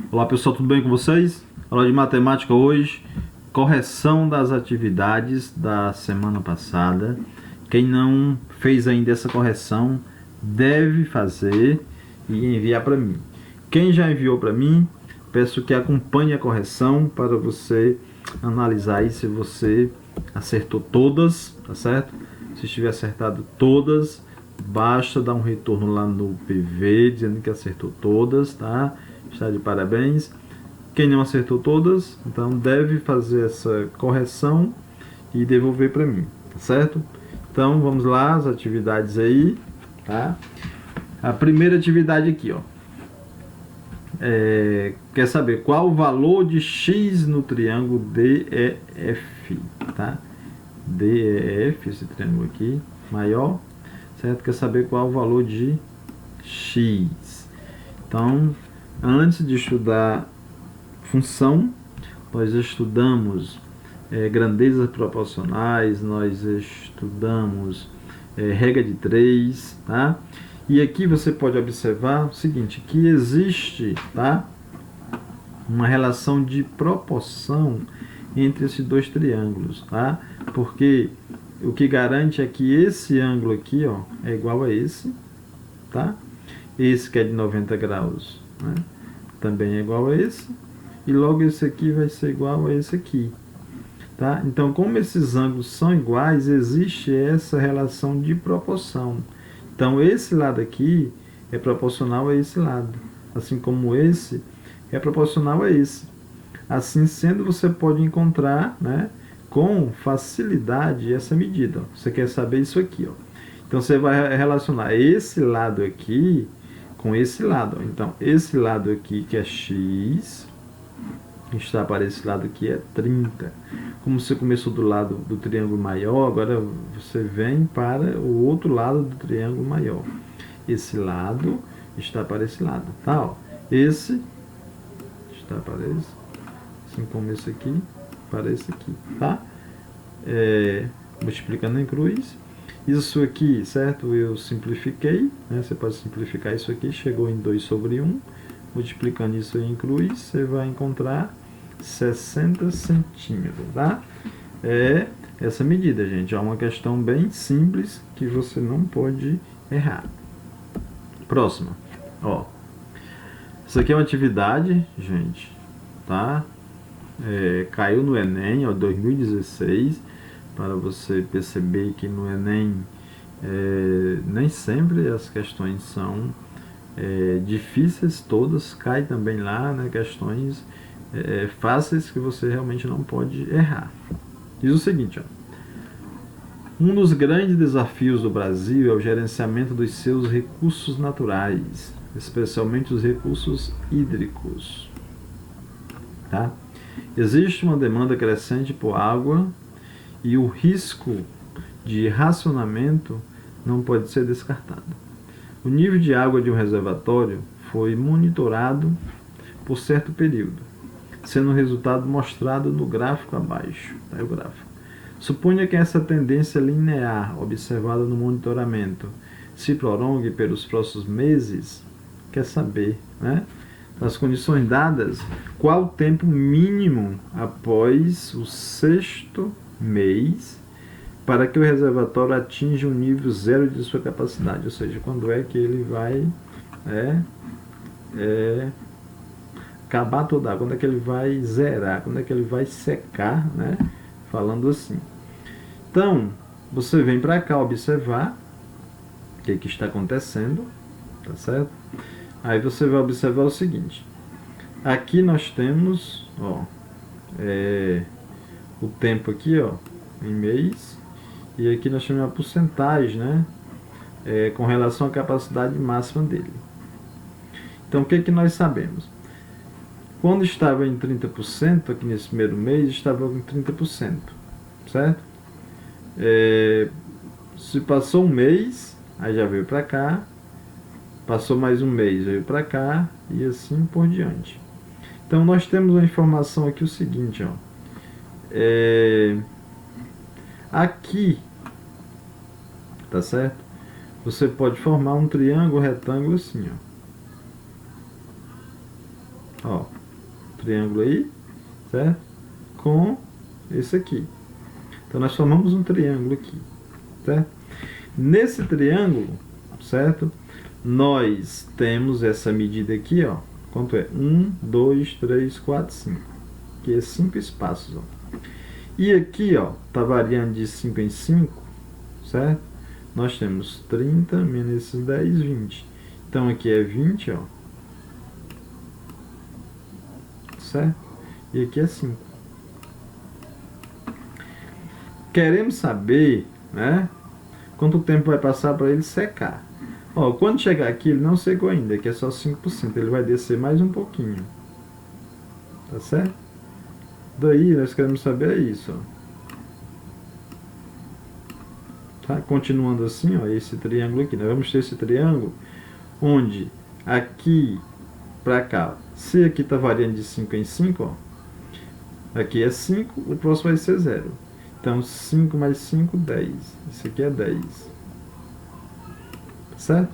Olá pessoal, tudo bem com vocês? Aula de matemática hoje, correção das atividades da semana passada. Quem não fez ainda essa correção deve fazer e enviar para mim. Quem já enviou para mim, peço que acompanhe a correção para você analisar aí se você acertou todas, tá certo? Se estiver acertado todas, basta dar um retorno lá no PV dizendo que acertou todas, tá? Está de parabéns. Quem não acertou todas, então deve fazer essa correção e devolver para mim, tá certo? Então vamos lá, as atividades aí, tá? A primeira atividade aqui, ó. Quer saber qual o valor de x no triângulo DEF, tá? DEF, esse triângulo aqui, maior, certo? Quer saber qual o valor de x. Então, antes de estudar função, nós estudamos grandezas proporcionais, nós estudamos regra de 3, tá? E aqui você pode observar o seguinte, que existe, tá, uma relação de proporção entre esses dois triângulos, tá? Porque o que garante é que esse ângulo aqui, ó, é igual a esse, tá? Esse que é de 90 graus, né, também é igual a esse, e logo esse aqui vai ser igual a esse aqui, tá? Então, como esses ângulos são iguais, existe essa relação de proporção. Então, esse lado aqui é proporcional a esse lado, assim como esse é proporcional a esse. Assim sendo, você pode encontrar, né, com facilidade essa medida. Você quer saber isso aqui, ó. Então, você vai relacionar esse lado aqui com esse lado. Então, esse lado aqui que é x, está para esse lado aqui é 30. Como você começou do lado do triângulo maior, agora você vem para o outro lado do triângulo maior. Esse lado está para esse lado, tá? Ó, esse está para esse, assim como esse aqui para esse aqui, tá? Multiplicando em cruz. Isso aqui, certo? Eu simplifiquei, né? Você pode simplificar isso aqui, chegou em 2 sobre 1. Multiplicando isso aí em cruz, você vai encontrar 60 centímetros, tá? É essa medida, gente. É uma questão bem simples que você não pode errar. Próxima. Ó. Isso aqui é uma atividade, gente, tá? Caiu no Enem, ó, 2016, para você perceber que no Enem nem sempre as questões são difíceis, todas caem também lá, né, questões fáceis que você realmente não pode errar. Diz o seguinte, ó, um dos grandes desafios do Brasil é o gerenciamento dos seus recursos naturais, especialmente os recursos hídricos, tá? Existe uma demanda crescente por água e o risco de racionamento não pode ser descartado. O nível de água de um reservatório foi monitorado por certo período, sendo o resultado mostrado no gráfico abaixo. Tá aí o gráfico. Suponha que essa tendência linear observada no monitoramento se prolongue pelos próximos meses. Quer saber, né? Nas condições dadas, qual o tempo mínimo após o 6º mês para que o reservatório atinja um nível zero de sua capacidade, ou seja, quando é que ele vai acabar toda a água, quando é que ele vai zerar, quando é que ele vai secar, né? Falando assim. Então, você vem para cá observar o que está acontecendo, tá certo? Aí você vai observar o seguinte, aqui nós temos, ó, o tempo aqui, ó, em mês, e aqui nós temos a porcentagem, né, com relação à capacidade máxima dele. Então, o que nós sabemos? Quando estava em 30%, aqui nesse primeiro mês, estava em 30%, certo? Se passou um mês, aí já veio para cá, passou mais um mês, veio para cá, e assim por diante. Então, nós temos uma informação aqui, o seguinte, ó, aqui, tá certo? Você pode formar um triângulo retângulo assim, ó. triângulo aí, certo? Com esse aqui. Então nós formamos um triângulo aqui, certo? Nesse triângulo, certo? Nós temos essa medida aqui, ó. Quanto é? 1, 2, 3, 4, 5. Aqui é 5 espaços, ó. E aqui, ó, tá variando de 5 em 5, certo? Nós temos 30 menos esses 10, 20. Então aqui é 20, ó. Certo? E aqui é 5. Queremos saber, né, quanto tempo vai passar para ele secar. Ó, quando chegar aqui, ele não secou ainda, que é só 5%. Ele vai descer mais um pouquinho. Tá certo? Daí, nós queremos saber isso, ó. Tá? Continuando assim, ó, esse triângulo aqui. Nós vamos ter esse triângulo onde aqui para cá, se aqui está variando de 5 em 5, ó, aqui é 5, o próximo vai ser 0. Então, 5 mais 5, 10. Isso aqui é 10. Certo?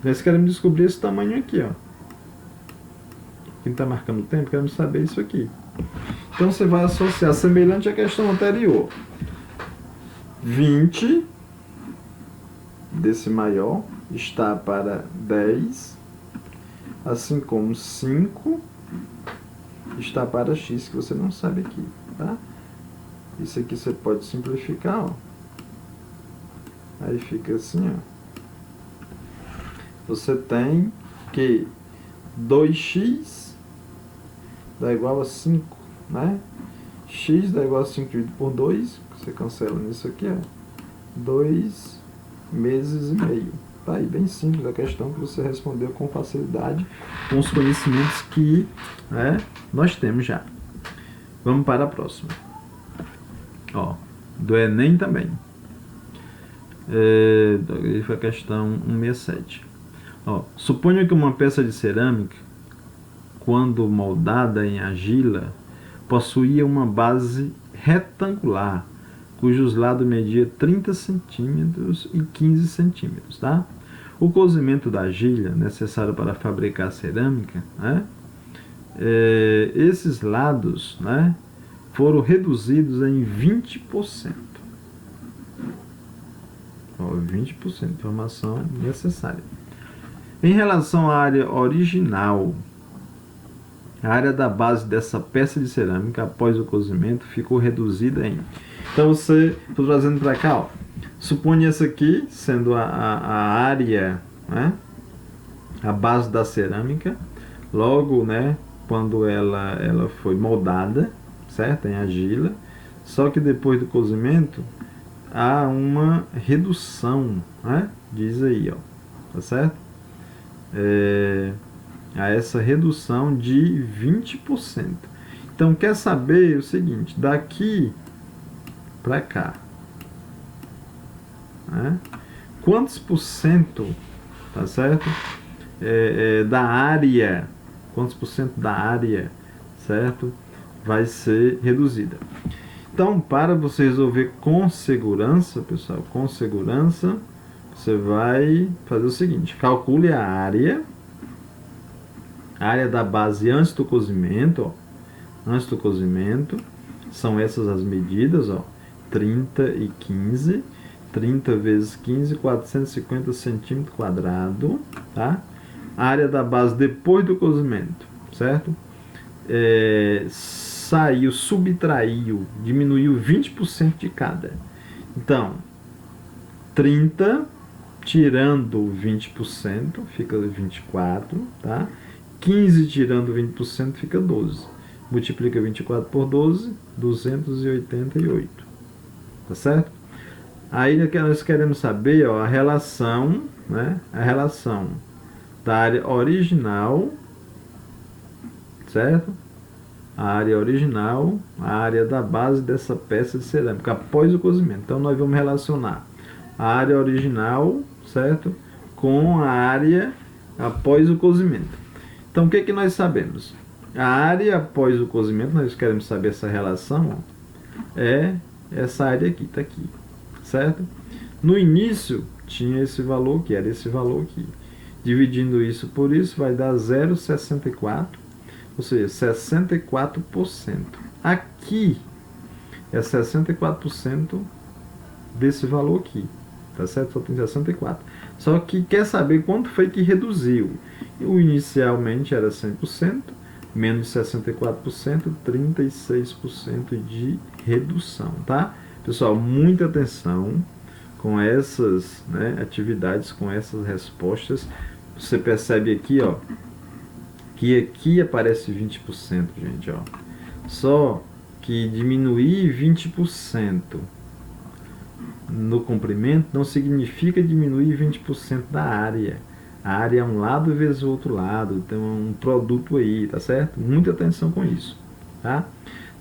Nós queremos descobrir esse tamanho aqui, ó. Quem está marcando o tempo, queremos saber isso aqui. Então, você vai associar, semelhante à questão anterior. 20 desse maior está para 10, assim como 5 está para x, que você não sabe aqui, tá? Isso aqui você pode simplificar, ó. Aí fica assim, ó. Você tem que 2x dá igual a 5, né? X dá igual a 5 dividido por 2, você cancela nisso aqui, ó. 2 meses e meio. Tá aí, bem simples a questão que você respondeu com facilidade, com os conhecimentos que, né, nós temos já. Vamos para a próxima. Ó, do Enem também. Foi a questão 167. Ó, suponha que uma peça de cerâmica, quando moldada em argila, possuía uma base retangular, cujos lados mediam 30 centímetros e 15 centímetros, tá? O cozimento da argila, necessário para fabricar cerâmica, né, esses lados, né, foram reduzidos em 20%. Ó, 20% de informação necessária. Em relação à área original, a área da base dessa peça de cerâmica após o cozimento ficou reduzida em... Então você, estou trazendo para cá, ó. Suponha essa aqui sendo a área, né, a base da cerâmica, logo, né, quando ela foi moldada, certo? Em argila. Só que depois do cozimento há uma redução, né? Diz aí, ó, tá certo? A essa redução de 20%. Então, quer saber o seguinte, daqui para cá, né, quantos por cento, tá certo? Da área, quantos por cento da área, certo? Vai ser reduzida. Então, para você resolver com segurança, pessoal, com segurança, você vai fazer o seguinte, calcule a área da base antes do cozimento, ó. Antes do cozimento, são essas as medidas, ó. 30 e 15, 30 vezes 15, 450 centímetros quadrados, tá? A área da base depois do cozimento, certo? Saiu, subtraiu, diminuiu 20% de cada. Então, 30 tirando 20% fica 24, tá? 15 tirando 20% fica 12. Multiplica 24 por 12, 288. Tá certo? Aí nós queremos saber, ó, a relação, né? A relação da área original, certo? A área original, a área da base dessa peça de cerâmica após o cozimento. Então nós vamos relacionar a área original, certo, com a área após o cozimento. Então o que que nós sabemos? A área após o cozimento, nós queremos saber essa relação, ó, é essa área aqui, tá aqui, certo? No início tinha esse valor, que era esse valor aqui. Dividindo isso por isso vai dar 0,64. ou seja, 64%. Aqui é 64% desse valor aqui, tá certo? Só tem 64. Só que quer saber quanto foi que reduziu. O inicialmente era 100%, menos 64%, 36% de redução, tá? Pessoal, muita atenção com essas, né, atividades, com essas respostas. Você percebe aqui, ó, que aqui aparece 20%, gente, ó. Só que diminuir 20% no comprimento não significa diminuir 20% da área. A área é um lado vezes o outro lado, tem um produto aí, tá certo? Muita atenção com isso, tá?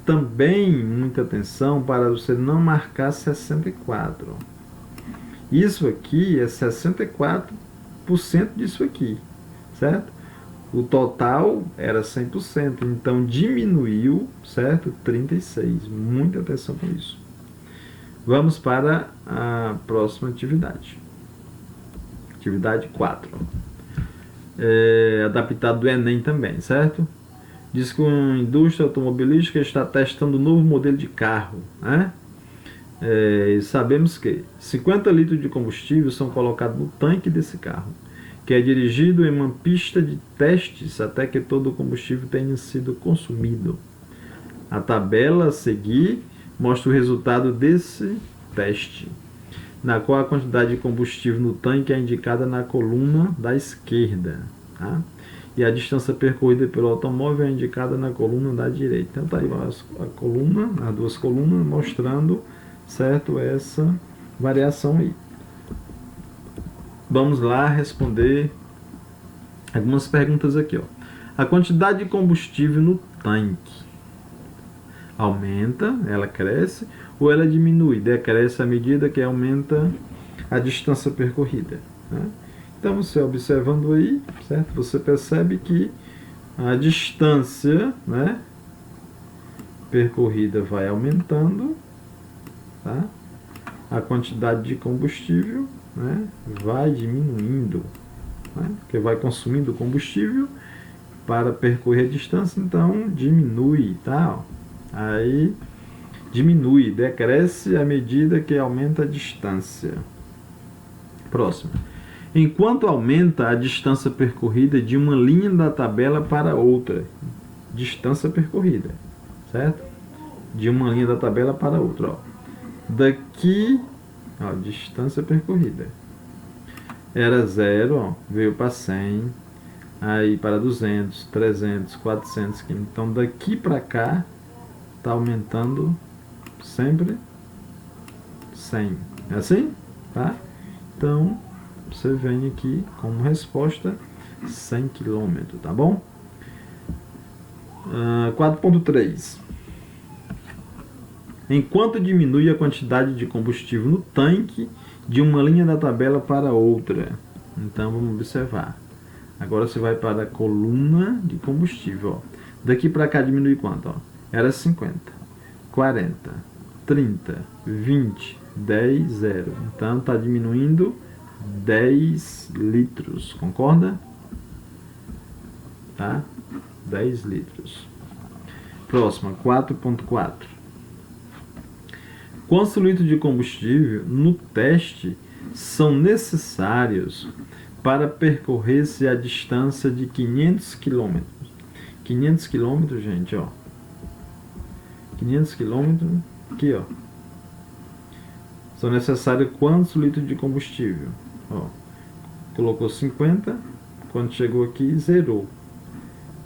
Também muita atenção para você não marcar 64. Isso aqui é 64% disso aqui, certo? O total era 100%, então diminuiu, certo? 36%. Muita atenção com isso. Vamos para a próxima atividade. Atividade 4. Adaptado do Enem também, certo? Diz que a indústria automobilística está testando um novo modelo de carro, né? Sabemos que 50 litros de combustível são colocados no tanque desse carro, que é dirigido em uma pista de testes até que todo o combustível tenha sido consumido. A tabela a seguir mostra o resultado desse teste, na qual a quantidade de combustível no tanque é indicada na coluna da esquerda, tá? E a distância percorrida pelo automóvel é indicada na coluna da direita. Então tá aí a coluna, as duas colunas mostrando, certo, essa variação aí. Vamos lá responder algumas perguntas aqui, ó. A quantidade de combustível no tanque aumenta, ela cresce, ou ela diminui, decresce à medida que aumenta a distância percorrida, né? Então, você observando aí, certo? Você percebe que a distância, né, percorrida vai aumentando, tá? A quantidade de combustível, né, vai diminuindo, né? Porque vai consumindo combustível para percorrer a distância, então diminui, tá? Aí diminui, decresce à medida que aumenta a distância. Próximo. Enquanto aumenta a distância percorrida de uma linha da tabela para outra. Distância percorrida, certo? De uma linha da tabela para outra, ó. Daqui, ó, distância percorrida. Era 0, ó, veio para 100, aí para 200, 300, 400 km. Então daqui para cá está aumentando sempre 100. É assim? Tá? Então, você vem aqui como resposta 100 km, tá bom? 4.3. Enquanto diminui a quantidade de combustível no tanque de uma linha da tabela para outra. Então, vamos observar. Agora você vai para a coluna de combustível, ó. Daqui para cá diminui quanto? Ó? Era 50, 40, 30, 20, 10, 0. Então está diminuindo 10 litros, concorda? Tá? 10 litros. Próxima, 4.4. Quantos litros de combustível no teste são necessários para percorrer-se a distância de 500 km? 500 km, gente, ó. 500 km, aqui, ó. São necessários quantos litros de combustível? Ó, colocou 50, quando chegou aqui, zerou.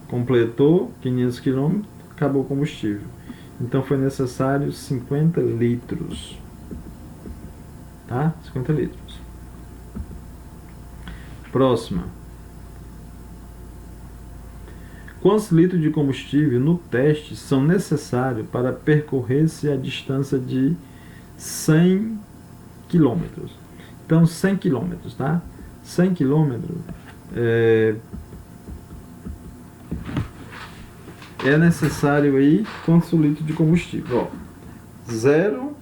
Completou 500 km, acabou o combustível. Então foi necessário 50 litros. Tá? 50 litros. Próxima. Quantos litros de combustível no teste são necessários para percorrer-se a distância de 100 km? Então, 100 km, tá? 100 km é necessário aí quantos litros de combustível? Ó, 0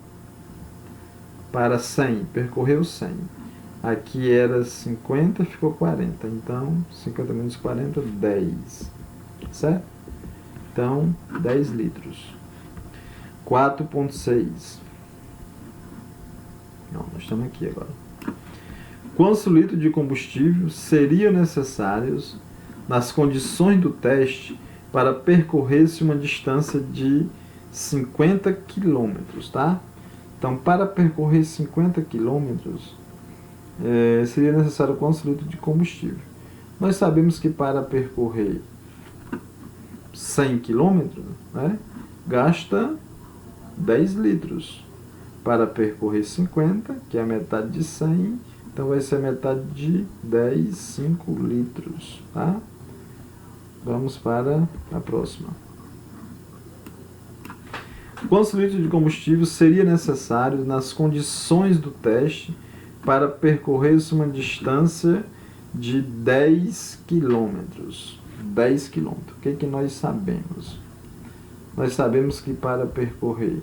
para 100, percorreu 100. Aqui era 50, ficou 40. Então, 50 menos 40, 10. Certo? Então, 10 litros. 4,6. Não, nós estamos aqui agora. Quantos litros de combustível seriam necessários nas condições do teste para percorrer-se uma distância de 50 km, tá? Então, para percorrer 50 km, seria necessário quantos litros de combustível? Nós sabemos que para percorrer 100 km, né, gasta 10 litros. Para percorrer 50, que é a metade de 100, então vai ser a metade de 10, 5 litros, tá? Vamos para a próxima. Quantos litros de combustível seria necessário nas condições do teste para percorrer-se uma distância de 10 quilômetros? 10 quilômetros. O que é que nós sabemos? Nós sabemos que para percorrer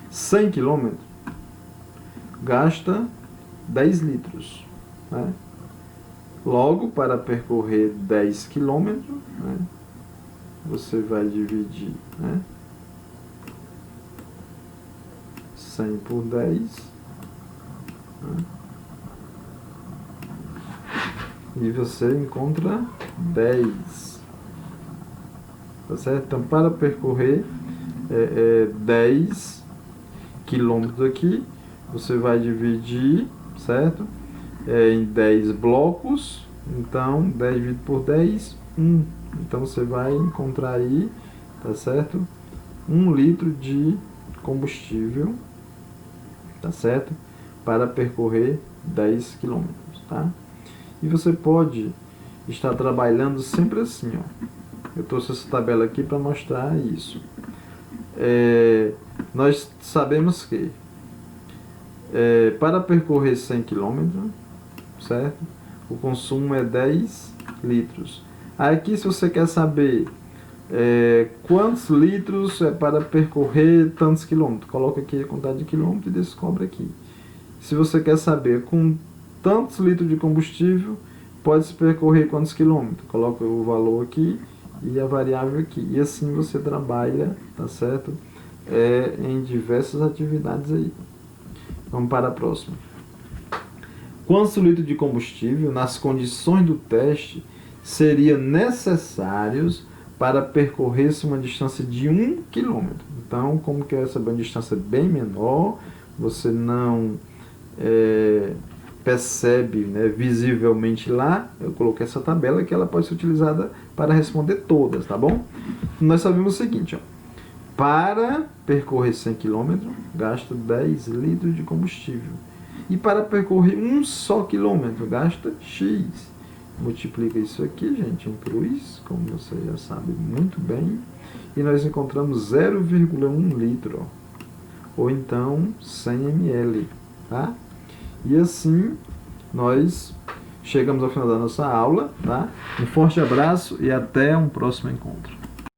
100 km gasta 10 litros. Né? Logo, para percorrer 10 km, né, você vai dividir, né, 100 por 10, né, e você encontra 10. Tá certo? Então, para percorrer 10 quilômetros aqui, você vai dividir, certo? Em 10 blocos. Então, 10 dividido por 10, 1. Então, você vai encontrar aí, tá certo? 1 litro de combustível, tá certo? Para percorrer 10 quilômetros, tá? E você pode estar trabalhando sempre assim, ó. Eu trouxe essa tabela aqui para mostrar isso. Nós sabemos que para percorrer 100 km, certo? O consumo é 10 litros. Aqui, se você quer saber quantos litros é para percorrer tantos quilômetros, coloca aqui a quantidade de quilômetros e descobre aqui. Se você quer saber com tantos litros de combustível, pode-se percorrer quantos quilômetros, coloca o valor aqui e a variável aqui. E assim você trabalha, tá certo? Em diversas atividades aí. Vamos para a próxima. Quantos litros de combustível, nas condições do teste, seriam necessários para percorrer-se uma distância de 1 km? Então, como que essa é uma distância bem menor, você não percebe, né, visivelmente lá, eu coloquei essa tabela que ela pode ser utilizada para responder todas, tá bom? Nós sabemos o seguinte, ó, para percorrer 100 km, gasta 10 litros de combustível. E para percorrer um só quilômetro, gasta X. Multiplica isso aqui, gente, em cruz, como você já sabe muito bem, e nós encontramos 0,1 litro, ó, ou então 100 ml, tá? E assim nós chegamos ao final da nossa aula, tá? Um forte abraço e até um próximo encontro.